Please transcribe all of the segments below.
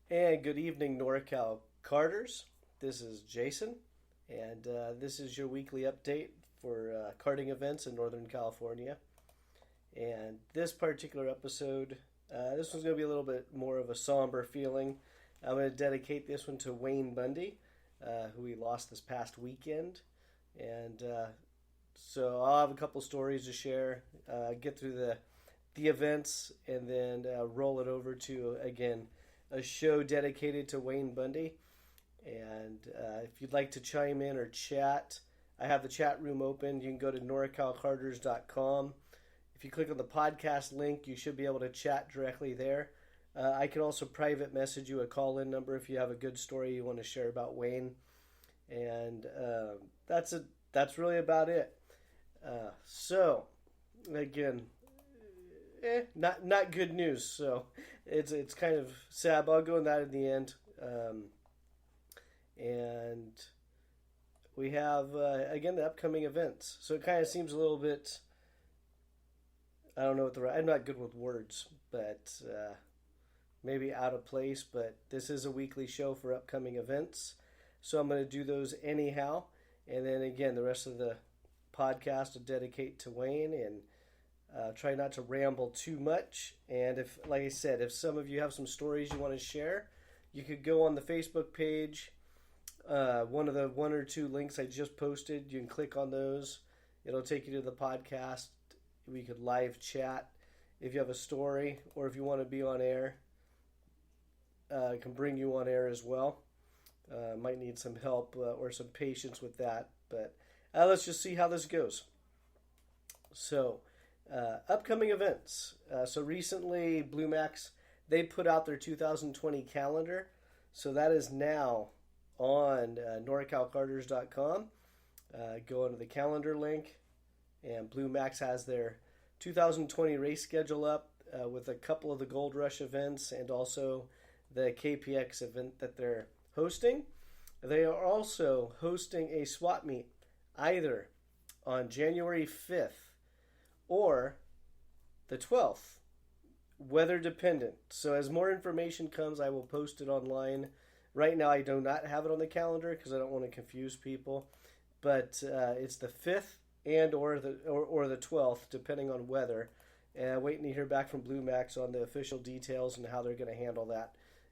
And good evening, NorCal Carters. This is Jason, and this is your weekly update for karting events in Northern California. And this particular episode, this one's going to be a little bit more of a somber feeling. I'm going to dedicate this one to Wayne Bundy, who we lost this past weekend. And so I'll have a couple stories to share, get through the events, and then roll it over to, again, a show dedicated to Wayne Bundy. And if you'd like to chime in or chat, I have the chat room open. You can go to norcalcarters.com. If you click on the podcast link, you should be able to chat directly there. I can also private message you a call-in number if you have a good story you want to share about Wayne. And that's really about it. So, again, not good news. So it's kind of sad. But I'll go on that in the end. And we have again the upcoming events. So it kind of seems a little bit. I don't know what I'm not good with words, but maybe out of place. But this is a weekly show for upcoming events, so I'm going to do those anyhow. And then again, the rest of the podcast will dedicate to Wayne and. Try not to ramble too much. And if, like I said, if some of you have some stories you want to share, you could go on the Facebook page. One of the one or two links I just posted, you can click on those. It'll take you to the podcast. We could live chat if you have a story, or if you want to be on air. I can bring you on air as well. Might need some help or some patience with that. But let's just see how this goes. So, upcoming events. So recently, Blue Max, they put out their 2020 calendar. So that is now on norcalcarters.com. Go into the calendar link, and Blue Max has their 2020 race schedule up with a couple of the Gold Rush events and also the KPX event that they're hosting. They are also hosting a swap meet either on January 5th or the 12th, weather dependent. So as more information comes, I will post it online. Right now, I do not have it on the calendar because I don't want to confuse people. But it's the 5th and or the 12th, depending on weather. And waiting to hear back from Blue Max on the official details and how they're going to handle that.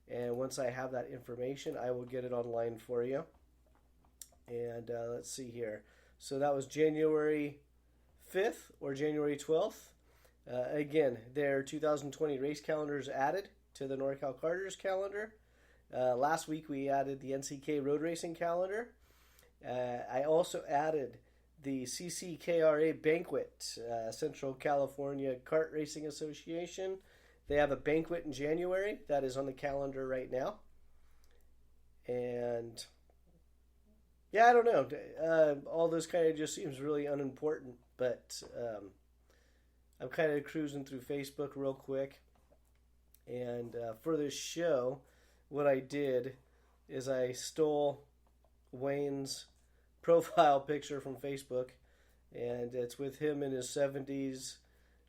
And once I have that information, I will get it online for you. And let's see here. So that was January 5th or January 12th. Again, their 2020 race calendar is added to the NorCal Carters calendar. Last week we added the NCK road racing calendar. I also added the CCKRA banquet, Central California Kart Racing Association. They have a banquet in January that is on the calendar right now. And yeah, I don't know. All this kind of just seems really unimportant, but I'm kind of cruising through Facebook real quick. And for this show, what I did is I stole Wayne's profile picture from Facebook, and it's with him in his 70s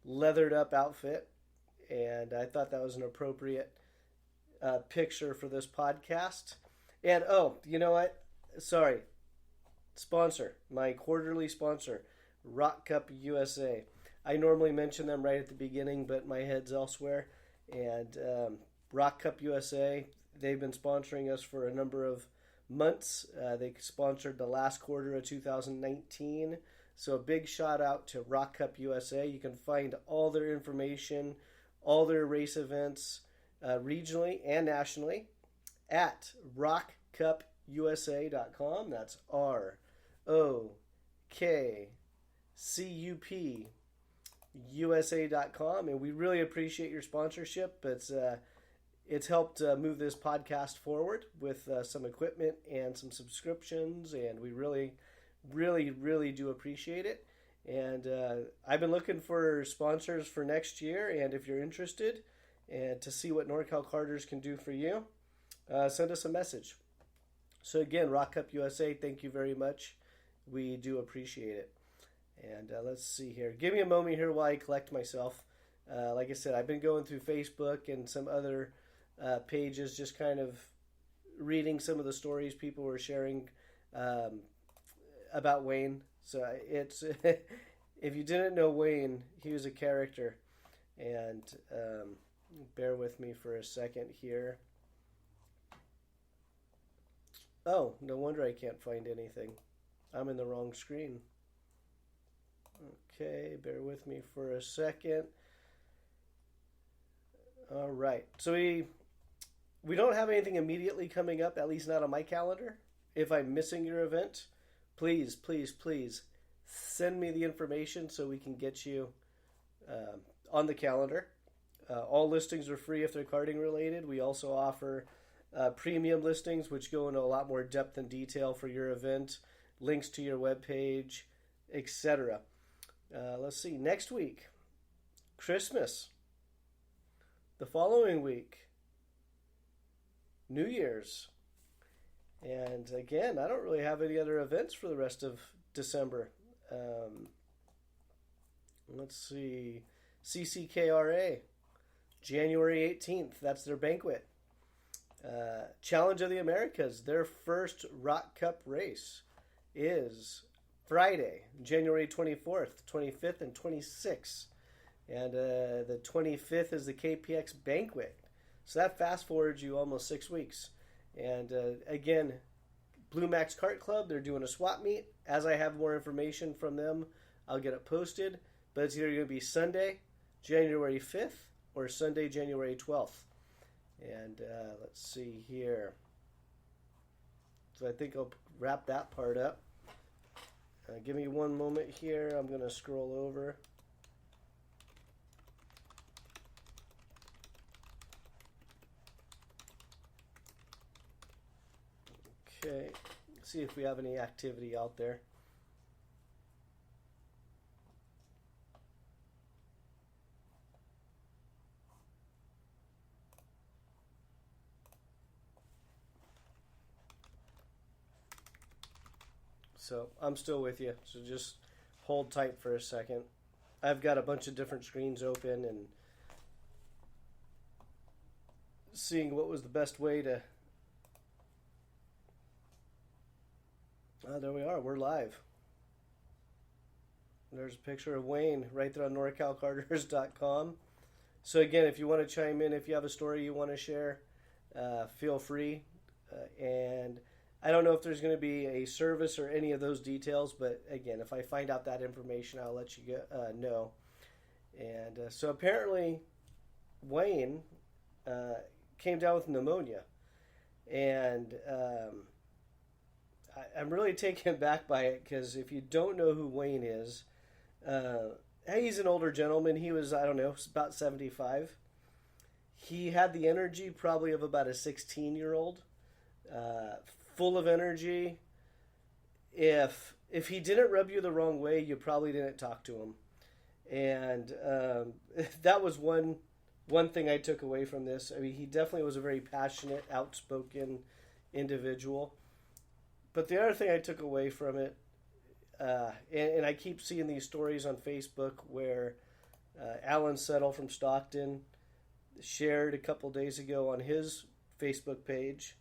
leathered up outfit. And I thought that was an appropriate picture for this podcast. And oh, you know what? Sorry. Sponsor, my quarterly sponsor, Rock Cup USA. I normally mention them right at the beginning, but my head's elsewhere. And Rock Cup USA, they've been sponsoring us for a number of months. They sponsored the last quarter of 2019. So a big shout out to Rock Cup USA. You can find all their information, all their race events, regionally and nationally, at rockcupusa.com. That's ROKCUP USA.com, and we really appreciate your sponsorship. It's helped move this podcast forward with some equipment and some subscriptions, and we really do appreciate it. And I've been looking for sponsors for next year, and if you're interested and to see what NorCal Carters can do for you, send us a message. So again, Rock Cup USA, thank you very much. We do appreciate it. And let's see here. Give me a moment here while I collect myself. Like I said, I've been going through Facebook and some other pages, just kind of reading some of the stories people were sharing um, about Wayne. So it's if you didn't know Wayne, he was a character. And bear with me for a second here. Oh, no wonder I can't find anything. I'm in the wrong screen. Okay, bear with me for a second. All right. So we don't have anything immediately coming up, at least not on my calendar. If I'm missing your event, please, please, please send me the information so we can get you on the calendar. All listings are free if they're karting related. We also offer premium listings, which go into a lot more depth and detail for your event, links to your webpage, etc. Let's see. Next week, Christmas. The following week, New Year's. And again, I don't really have any other events for the rest of December. Let's see. CCKRA, January 18th. That's their banquet. Challenge of the Americas, their first Rock Cup race is Friday, January 24th, 25th, and 26th. And the 25th is the KPX banquet. So that fast forwards you almost 6 weeks. And again, Blue Max Kart Club, they're doing a swap meet. As I have more information from them, I'll get it posted. But it's either going to be Sunday, January 5th, or Sunday, January 12th. And let's see here. So I think I'll wrap that part up. Give me one moment here. I'm going to scroll over. Okay, see if we have any activity out there. So I'm still with you, so just hold tight for a second. I've got a bunch of different screens open and seeing what was the best way to... Oh, there we are. We're live. There's a picture of Wayne right there on NorCalCarters.com. So again, if you want to chime in, if you have a story you want to share, feel free. And I don't know if there's going to be a service or any of those details, but again, if I find out that information, I'll let you know. And so apparently, Wayne came down with pneumonia, and I'm really taken back by it because if you don't know who Wayne is, he's an older gentleman. He was, I don't know, about 75. He had the energy probably of about a 16-year-old, full of energy. If he didn't rub you the wrong way, you probably didn't talk to him. And that was one thing I took away from this. I mean, he definitely was a very passionate, outspoken individual. But the other thing I took away from it, and I keep seeing these stories on Facebook where Alan Settle from Stockton shared a couple days ago on his Facebook page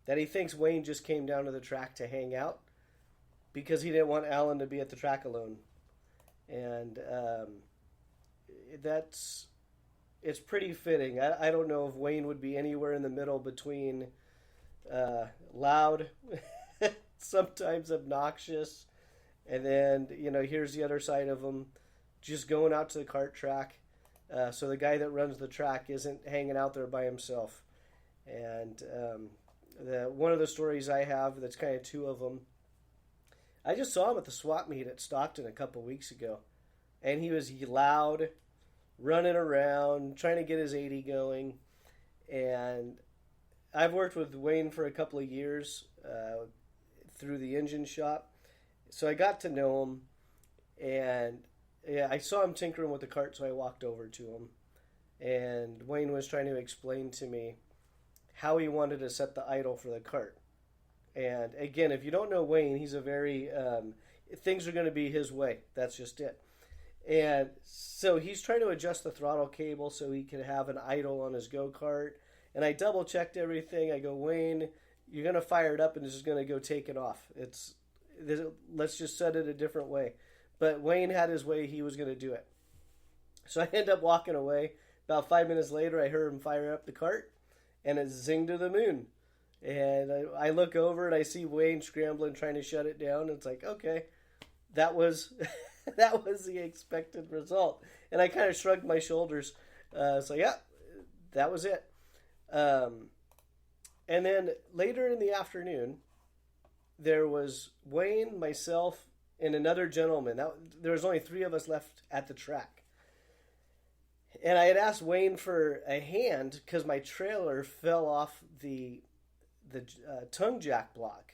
that he thinks Wayne just came down to the track to hang out because he didn't want Alan to be at the track alone. And it's pretty fitting. I don't know if Wayne would be anywhere in the middle between loud, sometimes obnoxious, and then, here's the other side of him, just going out to the kart track. So the guy that runs the track isn't hanging out there by himself. And one of the stories I have, that's kind of two of them, I just saw him at the swap meet at Stockton a couple weeks ago. And he was loud, running around, trying to get his 80 going. And I've worked with Wayne for a couple of years through the engine shop. So I got to know him. And yeah, I saw him tinkering with the cart, so I walked over to him. And Wayne was trying to explain to me how he wanted to set the idle for the cart. And again, if you don't know Wayne, he's a very... things are going to be his way. That's just it. And so he's trying to adjust the throttle cable so he can have an idle on his go-kart. And I double checked everything. I go, Wayne, you're gonna fire it up and it's just gonna go take it off. Let's just set it a different way. But Wayne had his way. He was gonna do it. So I end up walking away. About 5 minutes later, I heard him fire up the cart, and it zinged to the moon. And I look over and I see Wayne scrambling, trying to shut it down. And it's like, okay, that was that was the expected result. And I kind of shrugged my shoulders. So yeah, that was it. And then later in the afternoon, there was Wayne, myself, and another gentleman. There was only 3 of us left at the track. And I had asked Wayne for a hand because my trailer fell off the tongue jack block.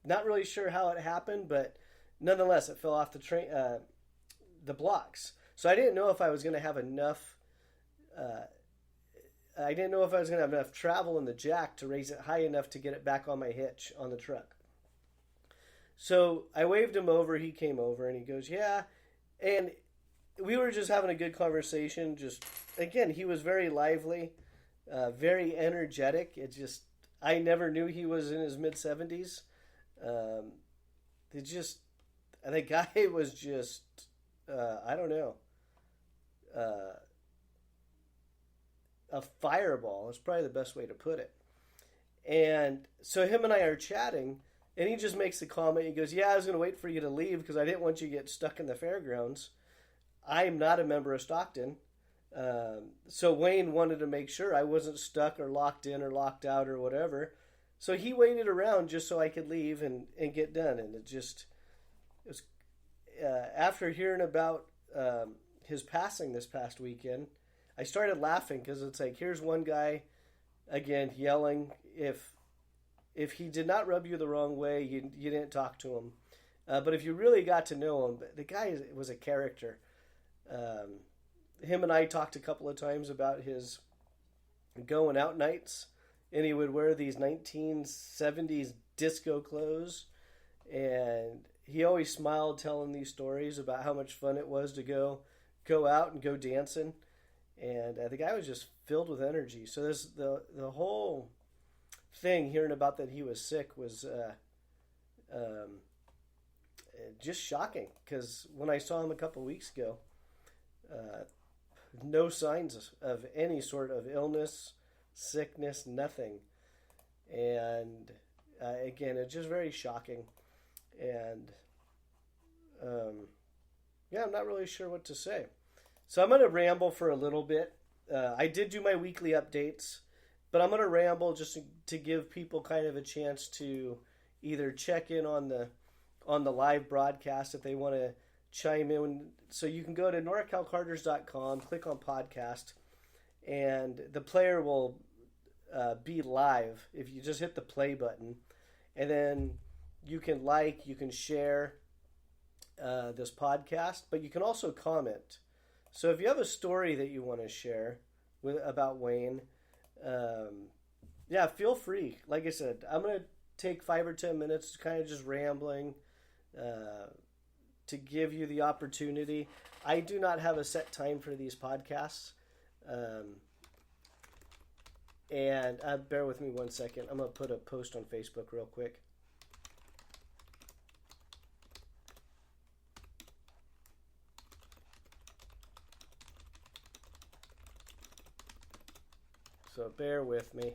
Not really sure how it happened, but nonetheless, it fell off the blocks. So I didn't know if I was going to have enough. I didn't know if I was going to have enough travel in the jack to raise it high enough to get it back on my hitch on the truck. So I waved him over. He came over and he goes, "Yeah," and we were just having a good conversation. Just again, he was very lively, very energetic. I never knew he was in his mid-70s. The guy was just, I don't know, a fireball is probably the best way to put it. And so him and I are chatting, and he just makes the comment. He goes, "Yeah, I was going to wait for you to leave because I didn't want you to get stuck in the fairgrounds. I'm not a member of Stockton." So Wayne wanted to make sure I wasn't stuck or locked in or locked out or whatever. So he waited around just so I could leave and get done. And it was after hearing about his passing this past weekend, I started laughing because it's like, here's one guy, again, yelling. If he did not rub you the wrong way, you didn't talk to him. But if you really got to know him, the guy was a character. Him and I talked a couple of times about his going out nights, and he would wear these 1970s disco clothes, and he always smiled telling these stories about how much fun it was to go out and go dancing, and the guy was just filled with energy. So the whole thing, hearing about that he was sick, was just shocking, because when I saw him a couple of weeks ago, no signs of any sort of illness, sickness, nothing. And again, it's just very shocking. And yeah, I'm not really sure what to say. So I'm going to ramble for a little bit. I did do my weekly updates, but I'm going to ramble just to give people kind of a chance to either check in on the live broadcast if they want to chime in. So you can go to norcalcarters.com, click on podcast, and the player will be live if you just hit the play button. And then you can you can share this podcast, but you can also comment. So if you have a story that you want to share about Wayne, yeah, feel free. Like I said, I'm going to take 5 or 10 minutes kind of just rambling to give you the opportunity. I do not have a set time for these podcasts. And bear with me 1 second. I'm going to put a post on Facebook real quick. So bear with me.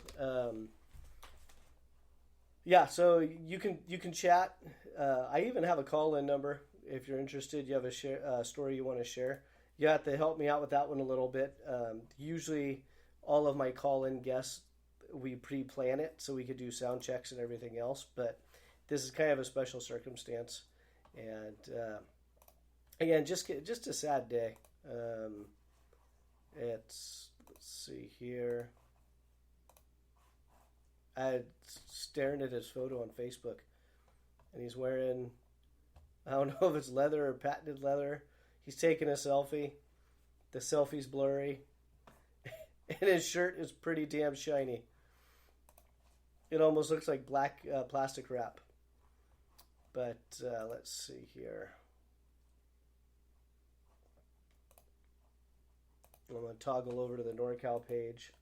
Yeah, so you can chat. I even have a call-in number if you're interested. You have a story you want to share. You have to help me out with that one a little bit. Usually, all of my call-in guests, we pre-plan it so we could do sound checks and everything else. But this is kind of a special circumstance, and again, just a sad day. Let's see here. I had staring at his photo on Facebook, and he's wearing, I don't know if it's leather or patented leather. He's taking a selfie. The selfie's blurry, and his shirt is pretty damn shiny. It almost looks like black plastic wrap. But let's see here. I'm going to toggle over to the NorCal page.